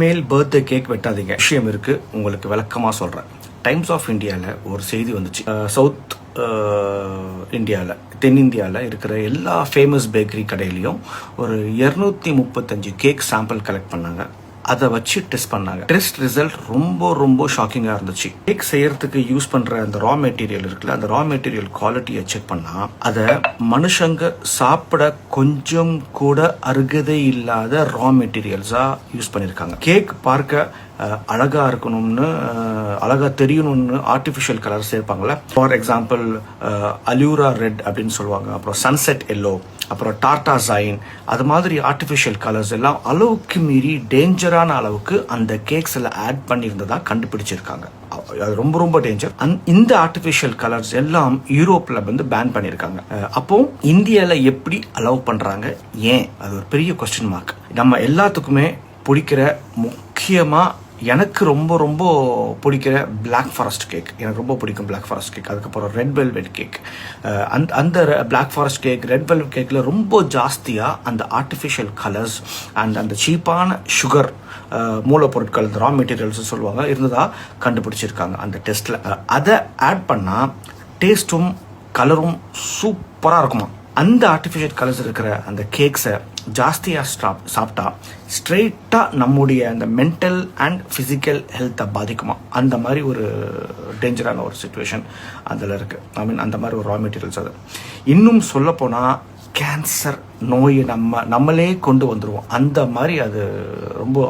இனிமேல் birthday cake வெட்டாதீங்க. விஷயம் இருக்கு, உங்களுக்கு விளக்கமா சொல்றேன். டைம்ஸ் ஆஃப் இந்தியாவில் ஒரு செய்தி வந்துச்சு. சவுத் இந்தியாவில், தென்னிந்தியாவில் இருக்கிற எல்லா ஃபேமஸ் பேக்கரி கடையிலையும் ஒரு 235 கேக் சாம்பிள் கலெக்ட் பண்ணாங்க. அதை வச்சு டெஸ்ட் பண்ணாங்க. டெஸ்ட் ரிசல்ட் ரொம்ப ஷாக்கிங்காக இருந்துச்சு. கேக் செய்யறதுக்கு யூஸ் பண்ணுற அந்த ரா மெட்டீரியல் இருக்குல்ல, அந்த ரா மெட்டீரியல் குவாலிட்டியை செக் பண்ணால் அதை மனுஷங்க சாப்பிட கொஞ்சம் கூட அருகதை இல்லாத ரா மெட்டீரியல்ஸாக யூஸ் பண்ணியிருக்காங்க. கேக் பார்க்க அழகாக இருக்கணும்னு, அழகாக தெரியணும்னு ஆர்டிஃபிஷியல் கலர் சேர்ப்பாங்களே. ஃபார் எக்ஸாம்பிள் அலூரா ரெட் அப்படின்னு சொல்லுவாங்க, அப்புறம் சன்செட் எல்லோ, அப்புறம் டார்டா ஜைன், அது மாதிரி ஆர்டிஃபிஷியல் கலர்ஸ் எல்லாம் அளவுக்கு மீறி டேஞ்சரான அளவுக்கு அந்த கேக்ஸில் ஆட் பண்ணியிருந்ததா கண்டுபிடிச்சிருக்காங்க. அது ரொம்ப டேஞ்சர். இந்த ஆர்டிஃபிஷியல் கலர்ஸ் எல்லாம் யூரோப்பில் வந்து பேன் பண்ணியிருக்காங்க. அப்போ இந்தியாவில் எப்படி அலோவ் பண்ணுறாங்க, ஏன்? அது ஒரு பெரிய கொஸ்டின் மார்க். நம்ம எல்லாத்துக்குமே பிடிக்கிற, முக்கியமாக எனக்கு ரொம்ப பிடிக்கிற பிளாக் ஃபாரஸ்ட் கேக், எனக்கு ரொம்ப பிடிக்கும் பிளாக் ஃபாரஸ்ட் கேக். அதுக்கப்புறம் ரெட் வெல்வெட் கேக். அந்த black forest cake, red velvet கேக்கில் ரொம்ப ஜாஸ்தியாக அந்த ஆர்டிஃபிஷியல் கலர்ஸ் அண்ட் அந்த சீப்பான சுகர் மூலப்பொருட்கள், இந்த ரா மெட்டீரியல்ஸ் சொல்லுவாங்க, இருந்ததா கண்டுபிடிச்சிருக்காங்க அந்த டெஸ்ட்டில். அதை ஆட் பண்ணால் டேஸ்ட்டும் கலரும் சூப்பராக இருக்குமா. அந்த ஆர்டிஃபிஷியல் கலர்ஸ் இருக்கிற அந்த கேக்ஸை ஜாஸ்தியாக சாப்பிட்டா ஸ்ட்ரெயிட்டாக நம்முடைய அந்த மென்டல் அண்ட் ஃபிசிக்கல் ஹெல்த்தை பாதிக்குமா. அந்த மாதிரி ஒரு டேஞ்சரான ஒரு சுச்சுவேஷன் அதில் இருக்குது. அந்த மாதிரி ஒரு ரா மெட்டீரியல்ஸ். அது இன்னும் சொல்லப்போனால் கேன்சர் நோயை நம்மளே கொண்டு வந்துடுவோம். அந்த மாதிரி அது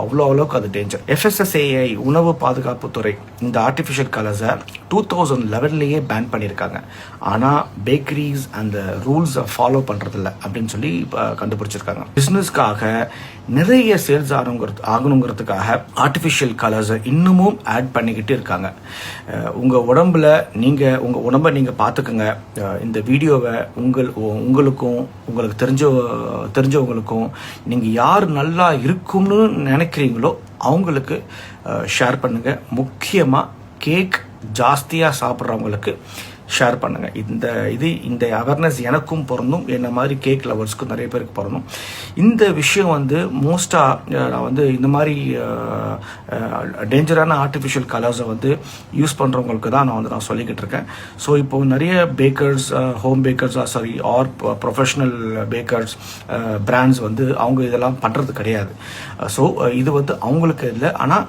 அவ்வளோக்கு அது டேஞ்சர். FSSAI உணவு பாதுகாப்புத்துறை இந்த ஆர்டிஃபிஷியல் கலர்ஸை 2011 பேன் பண்ணியிருக்காங்க. ஆனால் பேக்கரிஸ் அந்த ரூல்ஸை ஃபாலோ பண்ணுறதில்ல அப்படின்னு சொல்லி கண்டுபிடிச்சிருக்காங்க. பிஸ்னஸ்க்காக நிறைய சேல்ஸ் ஆகணுங்கிறதுக்காக ஆர்டிஃபிஷியல் கலர்ஸை இன்னமும் ஆட் பண்ணிக்கிட்டு இருக்காங்க. உங்கள் உடம்பை நீங்கள் பார்த்துக்குங்க. இந்த வீடியோவை உங்களுக்கும் உங்களுக்கு தெரிஞ்சவங்களுக்கும் நீங்கள் யார் நல்லா இருக்கும்னு நினைக்கிறீங்களோ அவங்களுக்கு ஷேர் பண்ணுங்கள். முக்கியமாக கேக் ஜாஸ்தியாக சாப்பிட்றவங்களுக்கு ஷேர் பண்ணுங்கள். இந்த அவேர்னஸ் எனக்கும் பொருந்தும், என்ன மாதிரி கேக் லவர்ஸ்க்கும் நிறைய பேருக்கு பொருந்தும். இந்த விஷயம் வந்து மோஸ்ட்டாக நான் வந்து இந்த மாதிரி டேஞ்சரான ஆர்டிஃபிஷியல் கலர்ஸை வந்து யூஸ் பண்ணுறவங்களுக்கு தான் நான் சொல்லிக்கிட்டு இருக்கேன். ஸோ இப்போ நிறைய packers, home packers or professional packers brands வந்து அவங்க இதெல்லாம் பண்ணுறது கிடையாது. ஸோ இது வந்து அவங்களுக்கு இல்லை, ஆனால்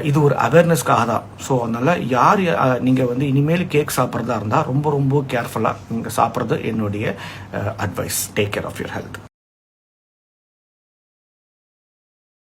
இது ஒரு அவேர்னஸ்க்காக தான். ஸோ அதனால் நீங்கள் வந்து இனிமேல் கேக் சாப்பிட்றதா இருந்தால் ரொம்ப கேர்ஃபுல்லாக நீங்கள் சாப்பிட்றது என்னுடைய advice. Take care of your health.